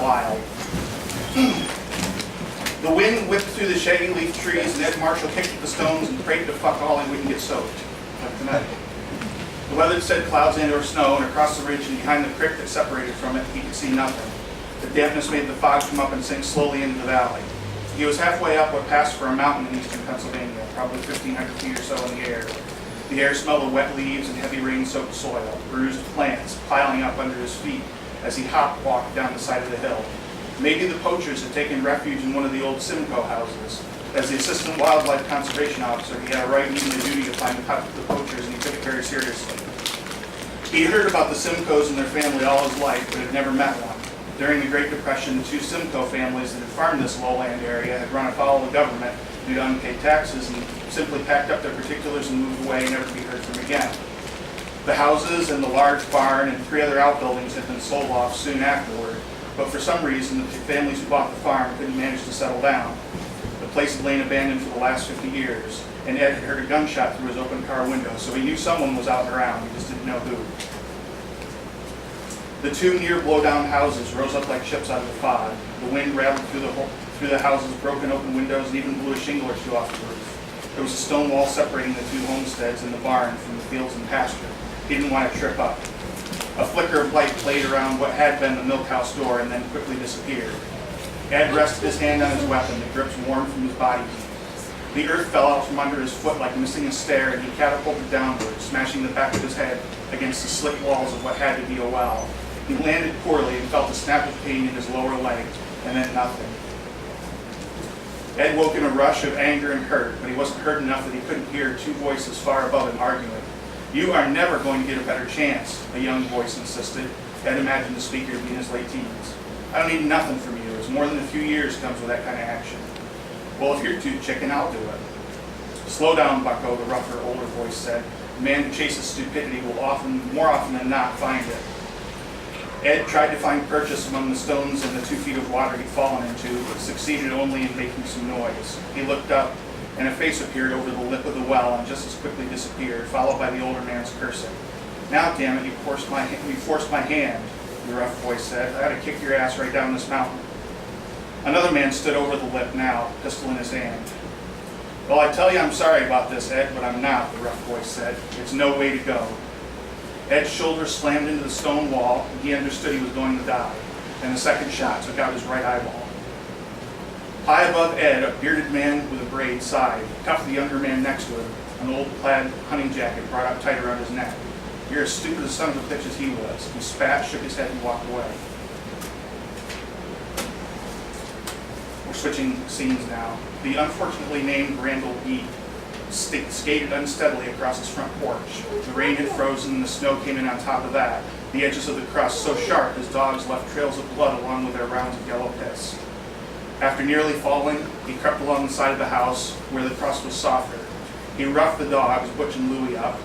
wild. The wind whipped through the shaggy leaf trees, and Ed Marshall kicked at the stones and prayed to fuck all he wouldn't get soaked, like tonight. The weather said clouds and or snow, and across the ridge and behind the creek that separated from it, he could see nothing. The dampness made the fog come up and sink slowly into the valley. He was halfway up what passed for a mountain in eastern Pennsylvania, probably 1,500 feet or so in the air. The air smelled of wet leaves and heavy rain-soaked soil, bruised plants piling up under his feet as he hop-walked down the side of the hill. Maybe the poachers had taken refuge in one of the old Simcoe houses. As the assistant wildlife conservation officer, he had a right and even a duty to find the poachers, and he took it very seriously. He had heard about the Simcoes and their family all his life, but had never met one. During the Great Depression, the two Simcoe families that had farmed this lowland area had run afoul of the government due to unpaid taxes and simply packed up their particulars and moved away, never to be heard from again. The houses and the large barn and 3 other outbuildings had been sold off soon afterward, but for some reason the families who bought the farm couldn't manage to settle down. The place had lain abandoned for the last 50 years, and Ed had heard a gunshot through his open car window, so he knew someone was out and around, he just didn't know who. The 2 near blow-down houses rose up like ships out of the fog. The wind rattled through the houses, broken open windows, and even blew a shingle or 2 off the roof. There was a stone wall separating the 2 homesteads and the barn from the fields and pasture. He didn't want to trip up. A flicker of light played around what had been the milk house door and then quickly disappeared. Ed rested his hand on his weapon, the grips warm from his body heat. The earth fell out from under his foot like missing a stair, and he catapulted downward, smashing the back of his head against the slick walls of what had to be a well. He landed poorly and felt a snap of pain in his lower leg, and then nothing. Ed woke in a rush of anger and hurt, but he wasn't hurt enough that he couldn't hear 2 voices far above him arguing. "You are never going to get a better chance," a young voice insisted. Ed imagined the speaker to be in his late teens. "I don't need nothing from you. It's more than a few years comes with that kind of action." "Well, if you're too chicken, I'll do it." "Slow down, bucko," the rougher, older voice said. "The man who chases stupidity will more often than not, find it." Ed tried to find purchase among the stones and the 2 feet of water he'd fallen into, but succeeded only in making some noise. He looked up, and a face appeared over the lip of the well and just as quickly disappeared, followed by the older man's cursing. "Now, damn it, you forced my hand," the rough voice said. "I ought to kick your ass right down this mountain." Another man stood over the lip now, pistol in his hand. "Well, I tell you I'm sorry about this, Ed, but I'm not," the rough voice said. "It's no way to go." Ed's shoulder slammed into the stone wall, and he understood he was going to die, and the second shot took out his right eyeball. High above Ed, a bearded man with a braid sighed, cuffed the younger man next to him, an old plaid hunting jacket brought up tight around his neck. "You're as stupid a son of a bitch as he was." He spat, shook his head, and walked away. We're switching scenes now. The unfortunately named Randall B. skated unsteadily across his front porch. The rain had frozen and the snow came in on top of that, the edges of the crust so sharp his dogs left trails of blood along with their rounds of yellow piss. After nearly falling, he crept along the side of the house where the crust was softer. He roughed the dogs, Butch and Louie, up,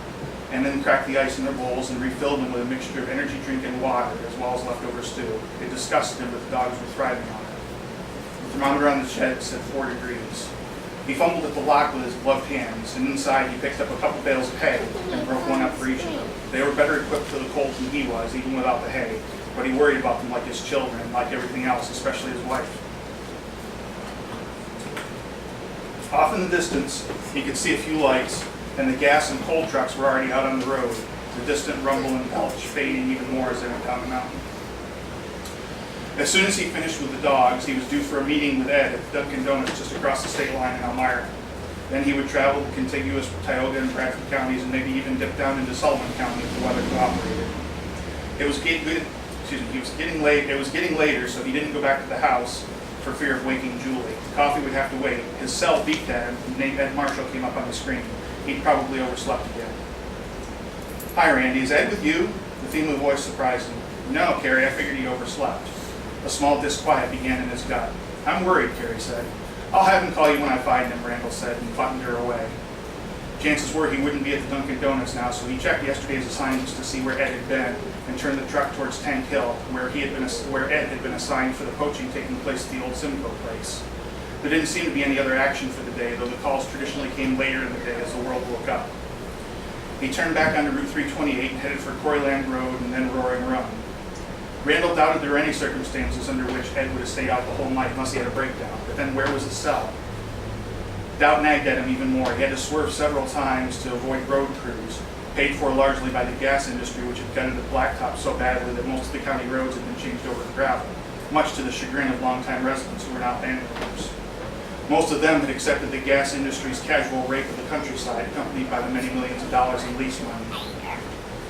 and then cracked the ice in their bowls and refilled them with a mixture of energy drink and water, as well as leftover stew. It disgusted him, but the dogs were thriving on it. The thermometer on the shed said 4 degrees. He fumbled at the lock with his gloved hands, and inside he picked up a couple bales of hay and broke one up for each of them. They were better equipped for the cold than he was, even without the hay, but he worried about them like his children, like everything else, especially his wife. Off in the distance, he could see a few lights, and the gas and coal trucks were already out on the road, the distant rumble and belch fading even more as they went down the mountain. As soon as he finished with the dogs, he was due for a meeting with Ed at Dunkin' Donuts just across the state line in Elmira. Then he would travel the contiguous Tioga and Bradford counties and maybe even dip down into Sullivan County if the weather cooperated. It was getting later, so he didn't go back to the house for fear of waking Julie. Coffee would have to wait. His cell beeped at him, and name Ed Marshall came up on the screen. He'd probably overslept again. "Hi, Randy, is Ed with you?" The female voice surprised him. "No, Carrie, I figured he overslept." A small disquiet began in his gut. "I'm worried," Carrie said. "I'll have him call you when I find him," Randall said, and buttoned her away. Chances were he wouldn't be at the Dunkin' Donuts now, so he checked yesterday's assignments to see where Ed had been and turned the truck towards Tank Hill, where Ed had been assigned for the poaching taking place at the old Simcoe place. There didn't seem to be any other action for the day, though the calls traditionally came later in the day as the world woke up. He turned back onto Route 328 and headed for Coryland Road and then Roaring Run. Randall doubted there were any circumstances under which Ed would have stayed out the whole night unless he had a breakdown. But then where was the cell? Doubt nagged at him even more. He had to swerve several times to avoid road crews, paid for largely by the gas industry, which had gutted the blacktop so badly that most of the county roads had been changed over to gravel, much to the chagrin of longtime residents who were now landowners. Most of them had accepted the gas industry's casual rape of the countryside, accompanied by the many millions of dollars in lease money.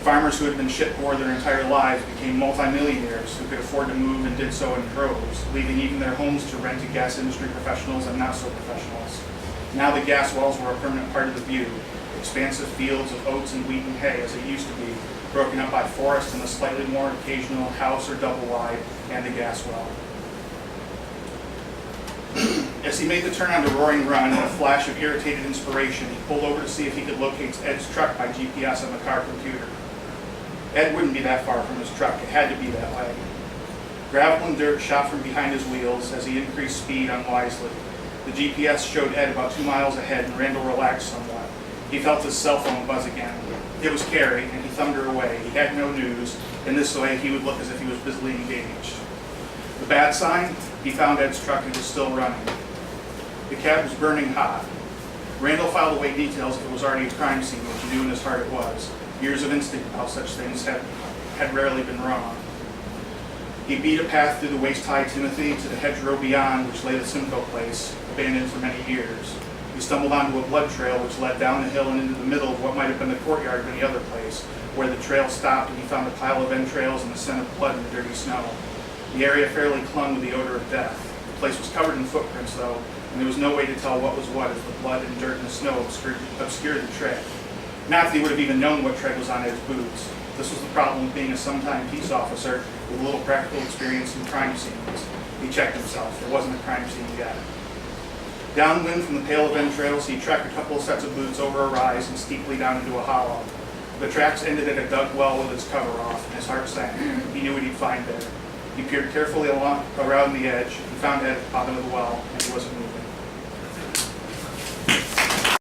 Farmers who had been shit poor their entire lives became multimillionaires who could afford to move and did so in droves, leaving even their homes to rent to gas industry professionals and not-so-professionals. Now the gas wells were a permanent part of the view, expansive fields of oats and wheat and hay as it used to be, broken up by forest and a slightly more occasional house or double wide, and the gas well. As he made the turn onto Roaring Run, in a flash of irritated inspiration, he pulled over to see if he could locate Ed's truck by GPS on the car computer. Ed wouldn't be that far from his truck. It had to be that way. Gravel and dirt shot from behind his wheels as he increased speed unwisely. The GPS showed Ed about 2 miles ahead, and Randall relaxed somewhat. He felt his cell phone buzz again. It was Carrie, and he thumbed her away. He had no news, and this way he would look as if he was busily engaged. The bad sign? He found Ed's truck and was still running. The cab was burning hot. Randall filed away details if it was already a crime scene, which he knew in his heart it was. Years of instinct about such things had rarely been wrong. He beat a path through the waist-high Timothy to the hedgerow beyond, which lay the Simcoe place, abandoned for many years. He stumbled onto a blood trail which led down the hill and into the middle of what might have been the courtyard of any other place, where the trail stopped and he found a pile of entrails and the scent of blood in the dirty snow. The area fairly clung with the odor of death. The place was covered in footprints, though, and there was no way to tell what was what as the blood and dirt and the snow obscured the tread. Not that he would have even known what tread was on Ed's boots. This was the problem with being a sometime peace officer with a little practical experience in crime scenes. He checked himself. There wasn't a crime scene yet. Downwind from the pale of entrails, he tracked a couple of sets of boots over a rise and steeply down into a hollow. The tracks ended at a dug well with its cover off, and his heart sank. He knew what he'd find there. He peered carefully around the edge. He found Ed at the bottom of the well, and he wasn't moving.